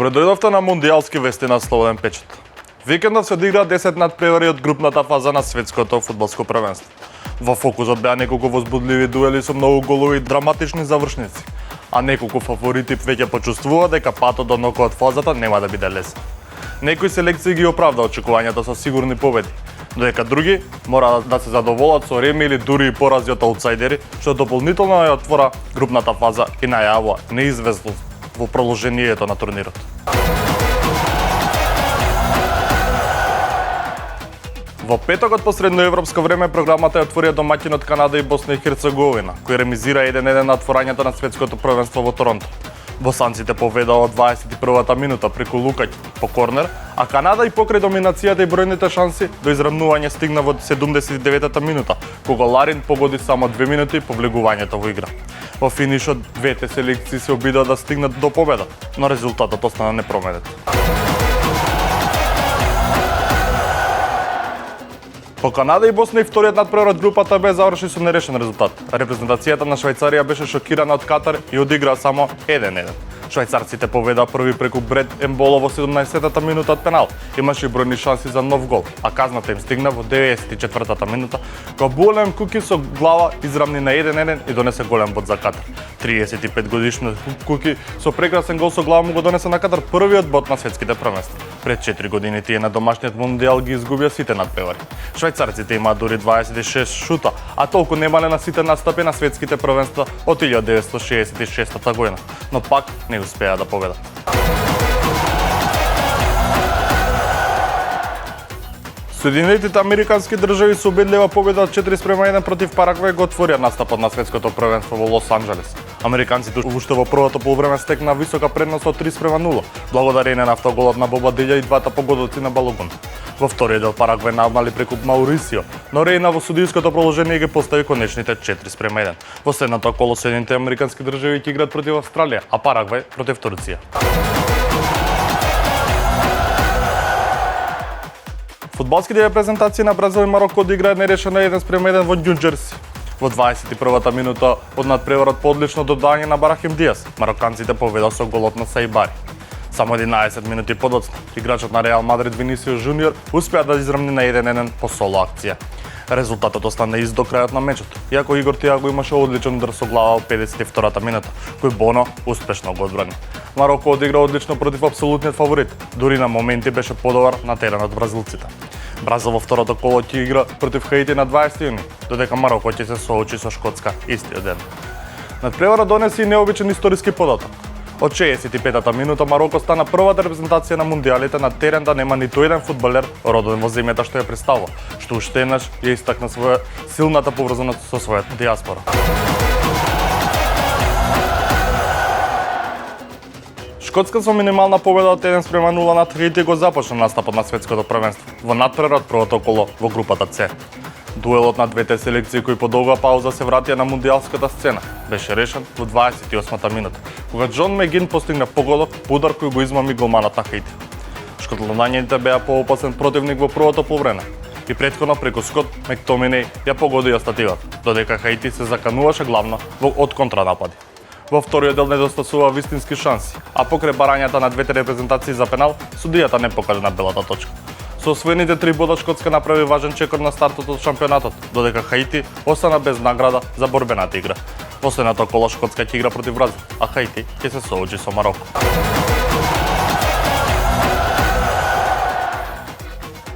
Добре дојдовте на Мундијалски вести на Слободен печат. Викендот се одигра 10 надпревари од групната фаза на светското фудбалско првенство. Во фокусот беа неколку возбудливи дуели со многу голови и драматични завршници, а неколку фаворити веќе почувствуваат дека патот до нокаут фазата нема да биде лесен. Некои селекции ги оправда очекувањата со сигурни победи, додека други мора да се задоволат со реми или дури и порази од аутсайдери, што дополнително ја отвора групната фаза и најавува неизвестност во продолжението на турнирот. Во петокот по средноевропско време програмата ја отворија домаќинот Канада и Босна и Херцеговина, кој ремизира 1-1 на отворањето на светското првенство во Торонто. Босанците поведаа од 21-та минута преку лукање по корнер, а Канада и покрај доминацијата и бројните шанси до изравнување стигна во 79-та минута, кога Ларин погоди само 2 минути по влегувањето во игра. Во финишот двете селекции се обидоа да стигнат до победа, но резултатот остана непроменет. По Канада и Босна и вториот надпревар од групата Б заврши со нерешен резултат. Репрезентацијата на Швајцарија беше шокирана од Катар и одигра само 1-1. Швајцарците поведаа први преку Бред Емболо во 17-та минута од пенал. Имаше бројни шанси за нов гол, а казната им стигна во 94-та минута, кога Булем Куки со глава израмни на 1-1 и донесе голем бод за Катар. 35 годишниот Куки со прекрасен гол со глава му го донесе на Катар првиот бод на светските првенства. Пред 4 години тие на домашниот мундијал ги изгубија сите надпревари. Швајцарците имаат дури 26 шута, а толку немале на сите настапи на светските првенства од 1966 година, но пак не успеа да победат. Соединетите Американски држави со убедлива победа 4:1 против Парагвај го отворија настапот на светското првенство во Лос Анџелес. Американците уште во првото полувреме стекна висока предност од 3:0, благодарение на автоголот на Бобадилја и двата погодоци на Балогун. Во вториот дел Парагвај надмали преку Маурисио, но Рейна во судијското продолжение ги постави конечните 4:1. Во следното коло Соединетите Американски држави ќе играат против Австралија, а Парагвај против Турција. Фудбалските репрезентации на Бразил и Мароко одиграат нерешено 1:1 во Њу Џерси. Во 21-та минута од надпреварот по одлично додање на Барахим Диас, мароканците поведаа со голот на Саибари. Само 11 минути подоцна, играчот на Реал Мадрид Винисиус Жуниор успеа да израмни на 1:1 по соло акција. Резултатот остана ист до крајот на мечот, иако Игор Тиаго имаше одличен удар со глава во 52-та минута, кој Боно успешно го одбрани. Мароко одигра одлично против апсолутниот фаворит, дури на моменти беше подобар на теренот од бразилците. Бразил во второто коло ќе игра против Хаити на 20 јуни, додека Мароко ќе се соочи со Шкотска истиот ден. Надпреварот донесе и необичен историски податок. Од 65-та минута Мароко стана првата репрезентација на мундијалите на терен да нема ниту еден фудбалер роден во земјата што ја представува, што уште еднаш ја истакна своја силната поврзаност со својата диаспора. Шкотска со минимална победа од 1:0 над Хаити го започна настапот на светското првенство во надпреварот првото коло во групата С. Дуелот на двете селекции кои по долга пауза се вратија на мундијалската сцена беше решен во 28-та минута, кога Џон Мегин постигна поголок удар кој го измами голманот на Хаити. Шкотландањите беа поопасен противник во првото полувреме и претходно преку Скот Мектоминеј ја погодија стативата, додека Хаити се закануваше главно од контранапади. Во вториот дел недостасува вистински шанси, а покрај барањата на двете репрезентации за пенал, судијата не покажа на белата точка. Со освоените 3 бода Шкотска направи важен чекор на стартот од шампионатот, додека Хаити остана без награда за борбената игра. Во следното коло Шкотска ќе игра против Бразил, а Хаити ќе се соочи со Мароко.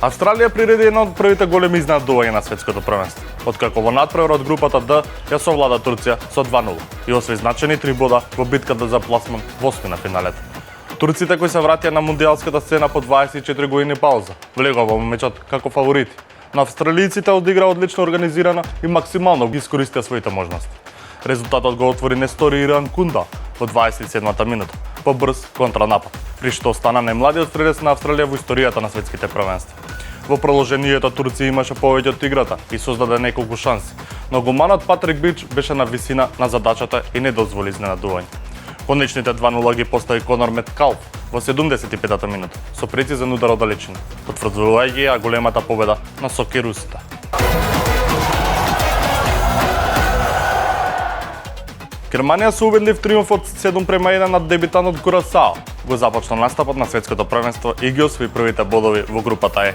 Австралија приреди едно од првите големи изненадувања на светското првенство, откако во надпревар од групата Д ја совлада Турција со 2:0 и освои значени 3 бода во битката за пласман во осмина финалето. Турците кои се вратија на мундијалската сцена по 24 години пауза, влегоа во мечот како фаворити, но австралијците одиграа одлично организирано и максимално ги искористија своите можности. Резултатот го отвори Нестори Иран Кунда во 27-та минута, по брз контранапад, при што стана најмладиот стрелец на Австралија во историјата на светските првенства. Во продолжението Турција имаше повеќе од играта и создаде неколку шанси, но голманот Патрик Бич беше на висина на задачата и не дозволи изненадување. Конечните 2:0 ги постави Конор Меткалф во 75-та минута со прецизен удар од далечина, потврдувајќи ја големата победа на сокерусите. Германија се убедлив триумф од 7:1 над дебитантот Курасао го започна настапот на светското првенство и ги освои првите бодови во групата Е.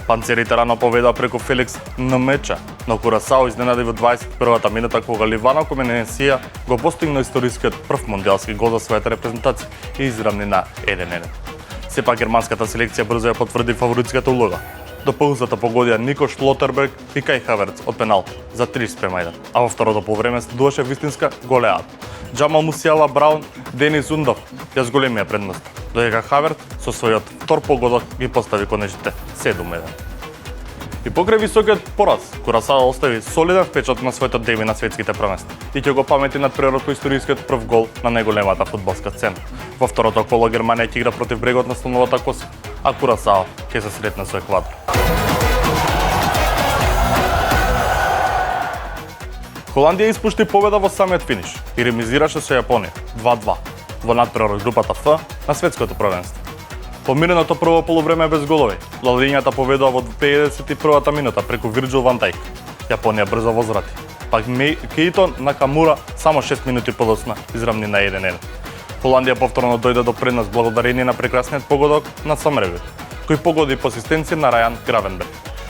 Панцерите рано поведоа преку Феликс Нмеча, но Курасао изненади во 21-та минута кога Ливано Коменесија го постигна историскиот прв мондијалски гол за својата репрезентација и изравни на 1-1. Сепак германската селекција брзо ја потврди фаворитската улога. До паузата погодија Нико Шлотерберг и Кај Хаверц од пенал за 3:1, а во второто полувреме следуваше вистинска голеад. Джамал Мусиала, Браун, Денис Ундов ја зголемија предност, додека Хаверц со својот втор погодок ги постави конечните 7-1. И покрај високиот пораз, Курасао остави солиден впечат на својот деби на светските првенства и ќе го памети надпреварот по историскиот прв гол на најголемата фудбалска сцена. Во второто коло Германија ќе игра против брегот на слоновата коса, а Курасао ќе се сретне со Еквадор. Холандија испушти победа во самиот финиш и ремизираше со Јапонија 2:2 во надпреварот групата Ф на светското првенство. Помиреното прво полувреме без голови, Лалињата поведува во 51-та минута преку Вирџил ван Дајк. Јапонија брзо возврати, пак Кейто Накамура само 6 минути подоцна изравни на 1-1. Холандија повторно дојде до предност благодарение на прекрасниот погодок на Самревит, кој погоди по асистенција на Рајан Гравенберг.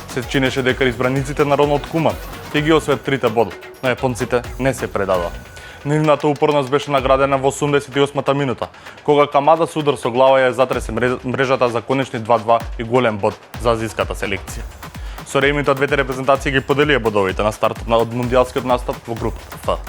Се чинеше дека избраниците на Роналд Куман ќе ги освојат 3 бода, но јапонците не се предадоа. Нивната упорност беше наградена во 88-та минута, кога Камада с удар со глава ја затресе мрежата за конечни 2:2 и голем бод за азиската селекција. Со ремито двете репрезентации ги поделија бодовите на стартот на мондијалскиот настап во групата Ф.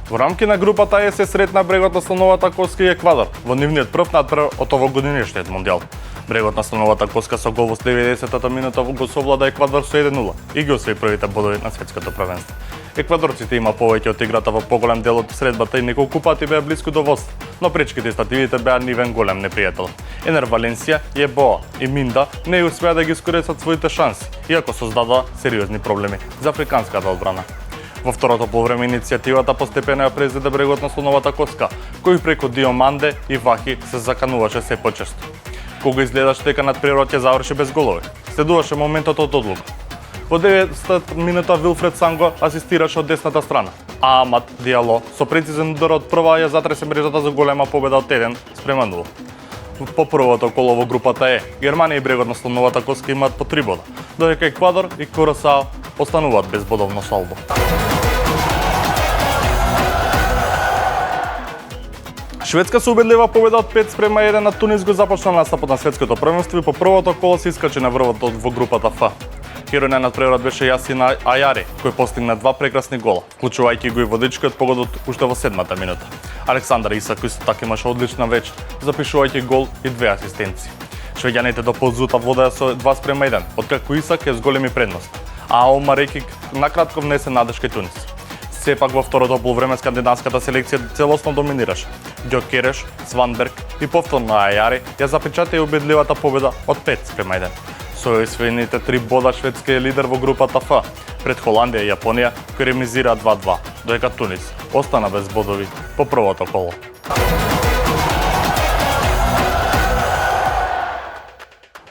Во рамки на групата Е се сретна брегот на слоновата коска и Еквадор во нивниот прв надпревар од овогодинешниот мондијал. Брегот на слоновата коска со гол во 90-та минута го совлада Еквадор со 1:0 и ги освои првите бодови на светското првенство. Еквадорците има повеќе од играта во поголем дел од средбата и неколку пати беа блиску до водство, но пречките и стативите беа нивен голем непријател. Енер Валенсија, Јебоа и Минда не успеа да ги искористат своите шанси, иако создадоа сериозни проблеми за африканската одбрана. Во второто полувреме иницијативата постепено ја презеде брегот на слоновата коска, кој преку Диоманде и Вахи се закануваше се почесто. Кога изгледаше дека надпреварот ќе заврши без голови, следуваше моментот од одлука. Во 90-та минута Вилфред Санго асистираше од десната страна, а Амад Диало со прецизен удар од прва ја затресе мрежата за голема победа од 1:0. По првото коло во групата Е, Германија и брегот на слоновата коска имаат по 3 бода, додека Еквадор и Курасао остануваат без бодовно салдо. Шведска со убедлива победа од 5:1 на Тунис го започна настапот на светското првенство и по првото коло се искачи на врвот во групата Ф. Херој на надпреварот беше Јасин Ајари, кој постигна 2 прекрасни гола, вклучувајќи го и водичкиот погодот уште во 7-та минута. Александар Исак исто така имаше одлична вечер, запишувајќи гол и 2 асистенции. Швеѓаните до паузата водеа со 2:1, откако Исак е зголеми предност, а Омар Екик накратко внесе надеж кај Тунис. Сепак во второто полувреме скандинавската селекција целосно доминираше. Ѓокереш, Сванберг и повторно Ајари ја запечатаа убедливата победа од 5:1. Со освоените 3 бода Шведска е лидер во групата Ф, пред Холандија и Јапонија, кои ремизираа 2:2, додека Тунис остана без бодови по првото коло.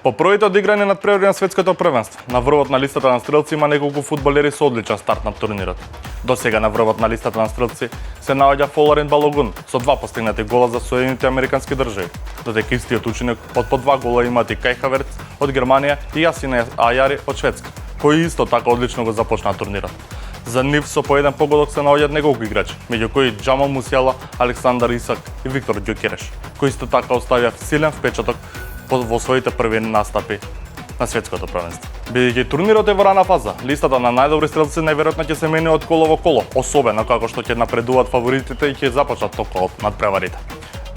По првите одиграни надпревари на светското првенство, на врвот на листата на стрелци има неколку фудбалери со одличен старт на турнирот. До сега на врвот на листата на стрелци се наоѓа Фоларин Балогун со 2 постигнати гола за Соединените Американски држави, додека истиот ученик од по 2 гола имаат и Кај Хаверц од Германија и Јасин Ајари од Шведска, кои исто така одлично го започнаа турнирот. За нив со по еден погодок се наоѓаат неколку играчи, меѓу кои Джамал Мусиала, Александар Исак и Виктор Ѓокереш, кои исто така оставија силен впечаток во своите први настапи на светското првенство. Бидејќи турнирот е во рана фаза, листата на најдобри стрелци најверојатно ќе се мени од коло во коло, особено како што ќе напредуваат фаворитите и ќе започнат токот над преварите.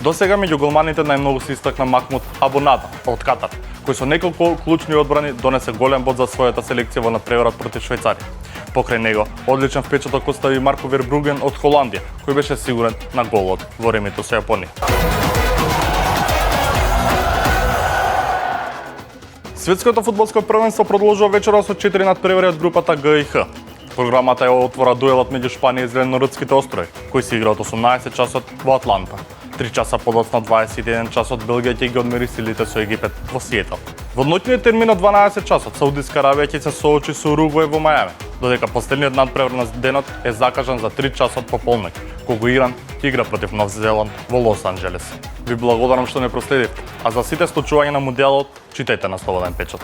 До сега меѓу голманите најмногу се истакна Махмуд Абунада од Катар, кој со неколку клучни одбрани донесе голем бод за својата селекција во надпреварот против Швајцарија. Покрај него, одличен впечаток остави Марко Вербруген од Холандија, кој беше сигурен на голот во ремито со Јапонија. Светското фудбалско првенство продолжува вечерот со 4 надпревари од групата Г и Х. Програмата ја отвора дуелот меѓу Шпанија и Зеленородските острови, кои се игра од 18 часот во Атланта. 3 часа подоцна 21 часот Белгија ќе ги одмери силите со Египет во Сиетл. Во ноќниот термин од 12 часот Саудиска Арабија ќе се соочи со Уругвај во Мајами, додека последниот надпревар на денот е закажан за 3 часот пополнок, кога Иран игра против Нов Зеланд во Лос Анџелес. Ви благодарам што не проследивте, а за сите случувања на мундијалот читајте на Слободен печат.